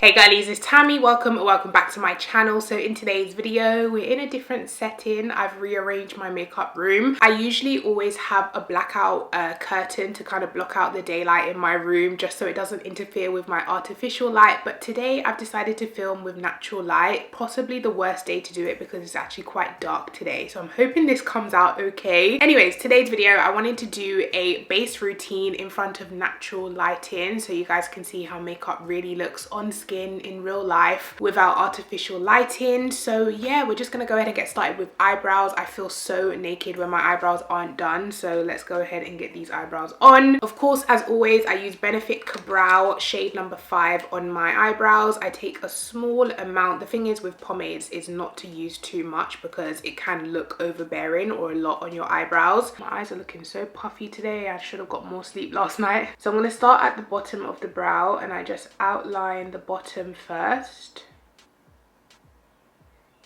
Hey girlies, it's Tammy. Welcome back to my channel. So in today's video, we're in a different setting. I've rearranged my makeup room. I usually always have a blackout curtain to kind of block out the daylight in my room just so it doesn't interfere with my artificial light. But today I've decided to film with natural light. Possibly the worst day to do it because it's actually quite dark today. So I'm hoping this comes out okay. Anyways, today's video, I wanted to do a base routine in front of natural lighting so you guys can see how makeup really looks on skin in real life without artificial lighting. So yeah, we're just gonna go ahead and get started with eyebrows. I feel so naked when my eyebrows aren't done, so let's go ahead and get these eyebrows on. Of course, as always, I use Benefit Brow shade number 5 on my eyebrows. I take a small amount. The thing is with pomades is not to use too much because it can look overbearing or a lot on your eyebrows. My eyes are looking so puffy today. I should have got more sleep last night. So I'm going to start at the bottom of the brow and I just outline the bottom first,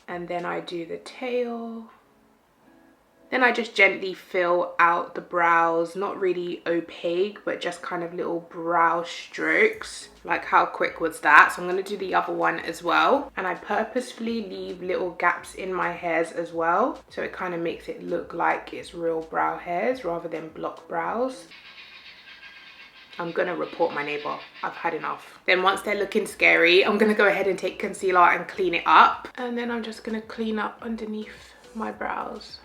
and then I do the tail. Then I just gently fill out the brows, not really opaque, but just kind of little brow strokes. Like how quick was that? So I'm going to do the other one as well. And I purposefully leave little gaps in my hairs as well, so it kind of makes it look like it's real brow hairs rather than block brows. I'm gonna report my neighbor. I've had enough. Then once they're looking scary, I'm gonna go ahead and take concealer and clean it up. And then I'm just gonna clean up underneath my brows.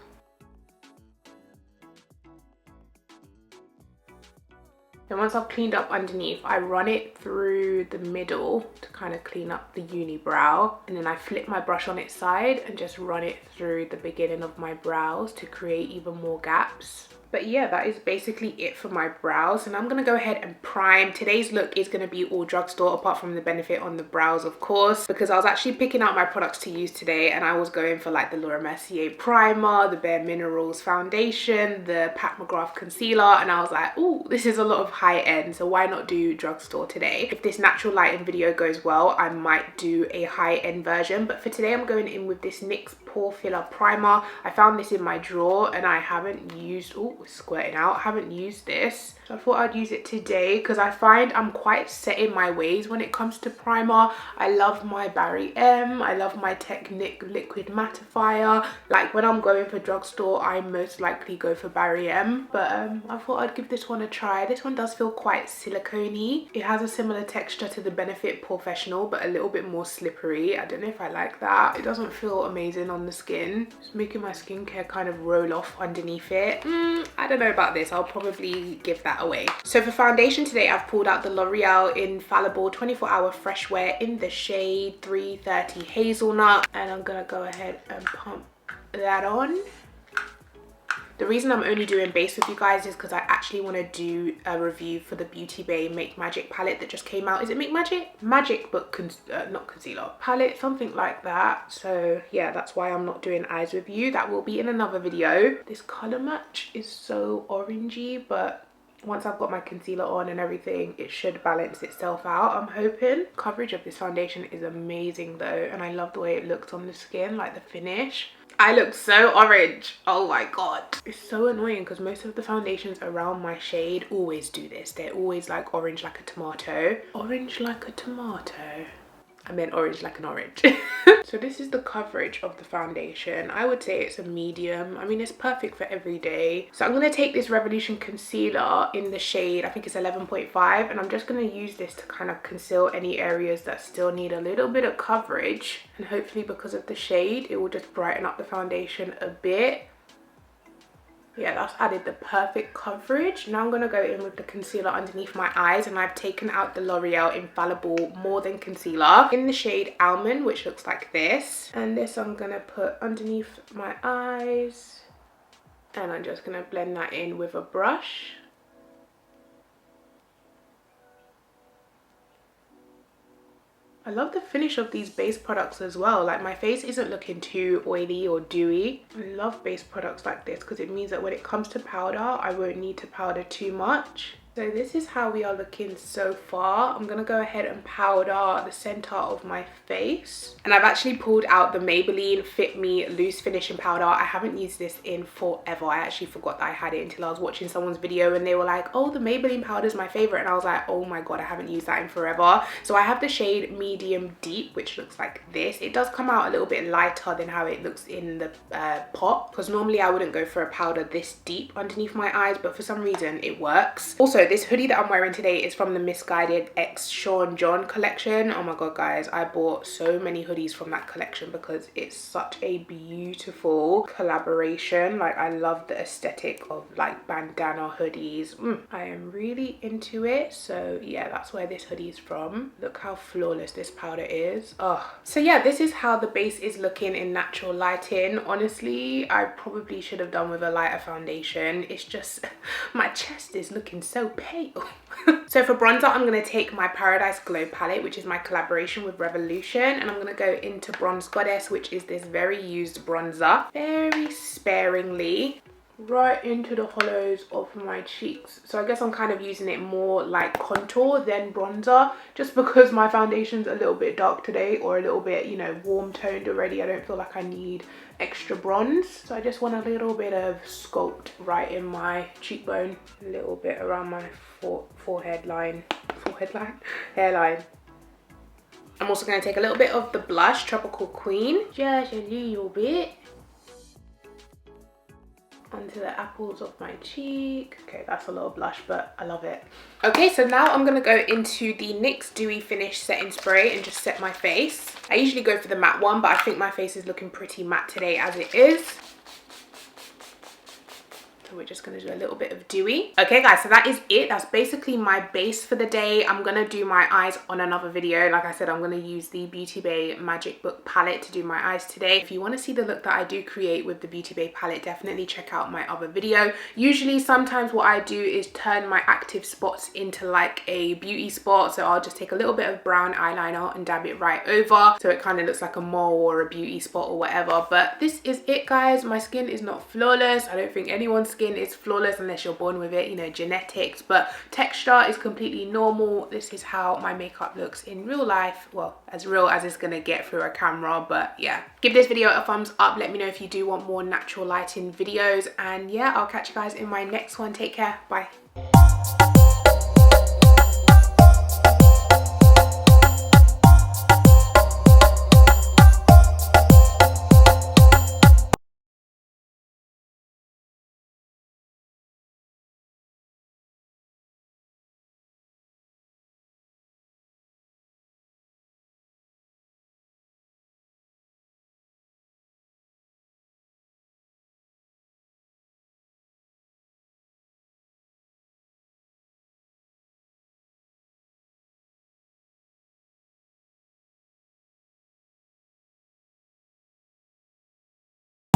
Then once I've cleaned up underneath, I run it through the middle to kind of clean up the unibrow. And then I flip my brush on its side and just run it through the beginning of my brows to create even more gaps. But yeah, that is basically it for my brows. And I'm going to go ahead and prime. Today's look is going to be all drugstore apart from the Benefit on the brows, of course. Because I was actually picking out my products to use today. And I was going for like the Laura Mercier primer, the Bare Minerals foundation, the Pat McGrath concealer. And I was like, oh, this is a lot of high end. So why not do drugstore today? If this natural lighting video goes well, I might do a high end version. But for today, I'm going in with this NYX Pore Filler Primer. I found this in my drawer and I haven't used... Oh, squirting out. I haven't used this, so I thought I'd use it today because I find I'm quite set in my ways when it comes to primer. I love my Barry M, I love my Technique liquid mattifier. Like when I'm going for drugstore, I most likely go for Barry M, but I thought I'd give this one a try. This one does feel quite silicone-y. It has a similar texture to the Benefit Professional but a little bit more slippery. I don't know if I like that. It doesn't feel amazing on the skin. It's making my skincare kind of roll off underneath it. I don't know about this. I'll probably give that away. So for foundation today, I've pulled out the L'Oreal Infallible 24-hour freshware in the shade 330 Hazelnut, and I'm gonna go ahead and pump that on. The reason I'm only doing base with you guys is because I actually want to do a review for the Beauty Bay Make Magic palette that just came out. Is it Make Magic? Magic, but not concealer. Palette, something like that. So yeah, that's why I'm not doing eyes with you. That will be in another video. This color match is so orangey, but once I've got my concealer on and everything, it should balance itself out, I'm hoping. Coverage of this foundation is amazing though, and I love the way it looks on the skin, like the finish. I look so orange. Oh my god. It's so annoying because most of the foundations around my shade always do this. They're always like orange like a tomato. Orange like a tomato. I meant orange like an orange. So this is the coverage of the foundation. I would say it's a medium. I mean, it's perfect for every day. So I'm going to take this Revolution concealer in the shade, I think it's 11.5, and I'm just going to use this to kind of conceal any areas that still need a little bit of coverage. And hopefully because of the shade, it will just brighten up the foundation a bit. Yeah, that's added the perfect coverage. Now I'm going to go in with the concealer underneath my eyes, and I've taken out the L'Oreal Infallible More Than Concealer in the shade Almond, which looks like this. And this I'm going to put underneath my eyes, and I'm just going to blend that in with a brush. I love the finish of these base products as well. Like my face isn't looking too oily or dewy. I love base products like this because it means that when it comes to powder, I won't need to powder too much. So this is how we are looking so far. I'm gonna go ahead and powder the center of my face. And I've actually pulled out the Maybelline Fit Me Loose Finishing Powder. I haven't used this in forever. I actually forgot that I had it until I was watching someone's video and they were like, oh, the Maybelline powder is my favorite. And I was like, oh my God, I haven't used that in forever. So I have the shade Medium Deep, which looks like this. It does come out a little bit lighter than how it looks in the pot, because normally I wouldn't go for a powder this deep underneath my eyes, but for some reason it works. Also, this hoodie that I'm wearing today is from the Misguided X Sean John collection. Oh my God, guys, I bought so many hoodies from that collection because it's such a beautiful collaboration. Like, I love the aesthetic of like bandana hoodies. I am really into it. So yeah, that's where this hoodie is from. Look how flawless this powder is. Oh, so yeah, this is how the base is looking in natural lighting. Honestly, I probably should have done with a lighter foundation. It's just my chest is looking so pale. So for bronzer, I'm going to take my Paradise Glow palette, which is my collaboration with Revolution, and I'm going to go into Bronze Goddess, which is this very used bronzer, very sparingly, right into the hollows of my cheeks. So I guess I'm kind of using it more like contour than bronzer, just because my foundation's a little bit dark today, or a little bit, you know, warm toned already. I don't feel like I need extra bronze, so I just want a little bit of sculpt right in my cheekbone, a little bit around my hairline. I'm also going to take a little bit of the blush Tropical Queen, just a little bit onto the apples of my cheek. Okay, that's a lot of blush, but I love it. Okay, so now I'm gonna go into the NYX Dewy Finish Setting Spray and just set my face. I usually go for the matte one, but I think my face is looking pretty matte today as it is. So we're just gonna do a little bit of dewy. Okay guys, so that is it. That's basically my base for the day. I'm gonna do my eyes on another video. Like I said, I'm gonna use the Beauty Bay Magic Book palette to do my eyes today. If you want to see the look that I do create with the Beauty Bay palette, definitely check out my other video. Usually, sometimes what I do is turn my active spots into like a beauty spot. So I'll just take a little bit of brown eyeliner and dab it right over, so it kind of looks like a mole or a beauty spot or whatever. But this is it, guys. My skin is not flawless. I don't think anyone's skin is flawless unless you're born with it, you know, genetics, but texture is completely normal. This is how my makeup looks in real life. Well, as real as it's gonna get through a camera, but yeah. Give this video a thumbs up. Let me know if you do want more natural lighting videos, and yeah, I'll catch you guys in my next one. Take care. Bye.